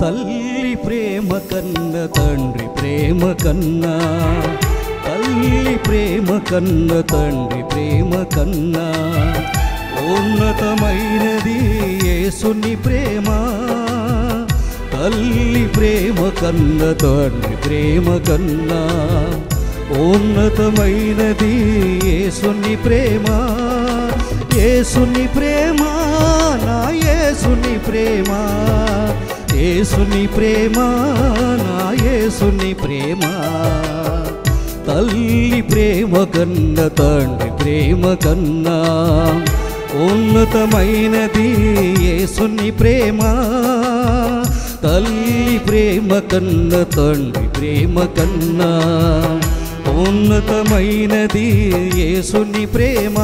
తల్లి ప్రేమ కన్న తండ్రి ప్రేమ కన్నా, తల్లి ప్రేమ కన్న తండ్రి ప్రేమ కన్నా ఉన్నతమైనది యేసుని ప్రేమ. తల్లి ప్రేమ కన్న తండ్రి ప్రేమ కన్నా ఉన్నతమైనది యేసుని ప్రేమ. యేసుని ప్రేమ నా యేసుని ప్రేమ, యేసుని ప్రేమ నా యేసుని ప్రేమ. తల్లి ప్రేమ కన్న తండ్రి ప్రేమ కన్నా ఉన్నతమైనది యేసుని ప్రేమ. తల్లి ప్రేమ కన్న తండ్రి ప్రేమ కన్నా ఉన్నతమైనది యేసుని ప్రేమ.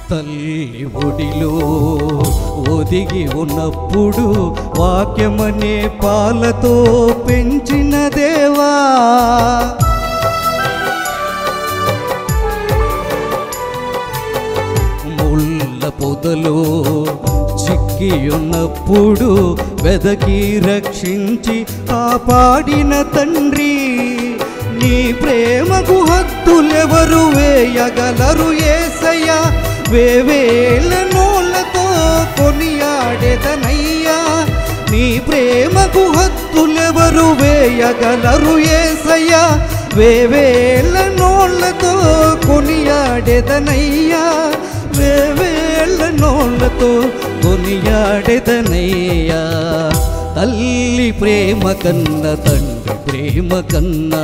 తల్లి ఒడిలో ఒదిగి ఉన్నప్పుడు వాక్యమనే పాలతో పెంచిన దేవా, ముళ్ళ పొదలో చిక్కి ఉన్నప్పుడు వెదకి రక్షించి కాపాడిన తండ్రి, నీ ప్రేమకు హద్దులెవరు వేయగలరు యేసయ్యా. వేవేల నోళ్ళతో కొనియాడెదనయ్యా, నీ ప్రేమకు హద్దులెవరు వేయగలరు యేసయ్యా. వేవేల నోళ్ళతో కొనియాడెదనయ్యా, వేవేల నోళ్ళతో కొనియాడెదనయ్యా. తల్లి ప్రేమ కన్న తండ్రి ప్రేమ కన్నా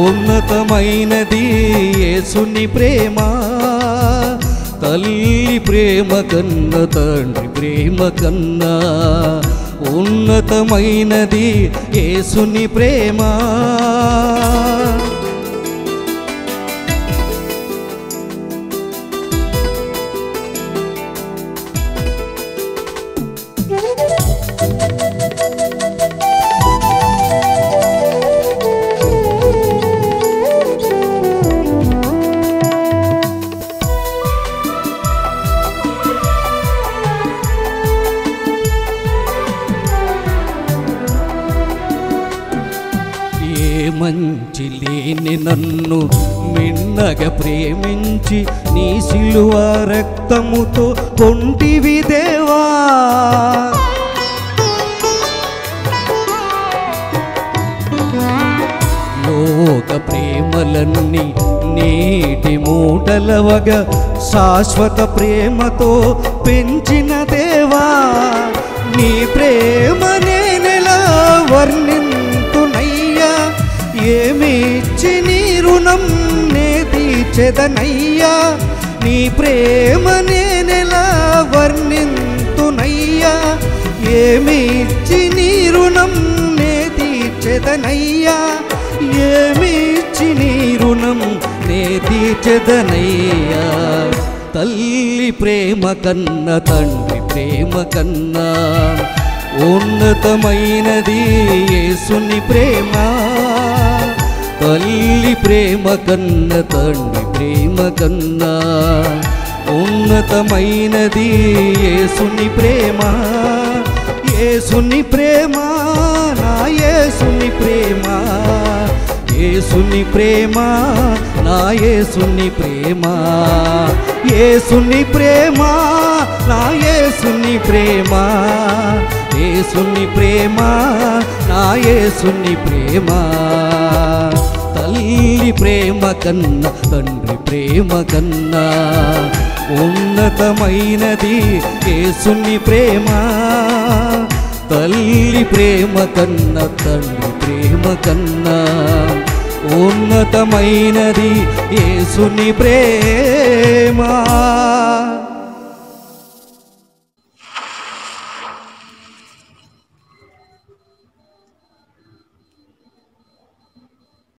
ఉన్నతమైనది యేసుని ప్రేమ. తల్లి ప్రేమ కన్న తండ్రి ప్రేమ కన్నా ఉన్నతమైనది యేసుని ప్రేమ. మంచి లేని నన్ను మిన్నగా ప్రేమించి నీ సిలువ రక్తముతో కొంటివి దేవా. లోక ప్రేమలన్నీ నీటి మూటలవగా శాశ్వత ప్రేమతో పెంచిన దేవా, నీ ప్రేమ నేనెలా వర్ణింతునయ్యా. ఏమిచ్చి నీ రుణం నే తీర్చెదనయ్యా, నీ ప్రేమ నేనెలా వర్ణింతునయ్యా. ఏమిచ్చి నీ రుణం నే తీర్చెదనయ్యా, ఏమిచ్చి నీ రుణం నే తీర్చెదనయ్యా. తల్లి ప్రేమ కన్న తండ్రి ప్రేమ కన్నా ఉన్నతమైనది యేసుని ప్రేమ. తల్లి ప్రేమ కన్న తండ్రి ప్రేమ కన్నా ఉన్నత ఉన్నతమైనది యేసుని ప్రేమ, యేసుని ప్రేమ, నా యేసుని ప్రేమ, యేసుని ప్రేమ, నా యేసుని ప్రేమ, యేసుని ప్రేమ, నా యేసుని ప్రేమ, యేసుని ప్రేమ, నా యేసుని ప్రేమ. తల్లి ప్రేమ కన్నా తండ్రి ప్రేమ కన్నా ఉన్నతమైనది యేసుని ప్రేమ. తల్లి ప్రేమ కన్నా తండ్రి ప్రేమ కన్నా ఉన్నతమైనది యేసుని ప్రేమ.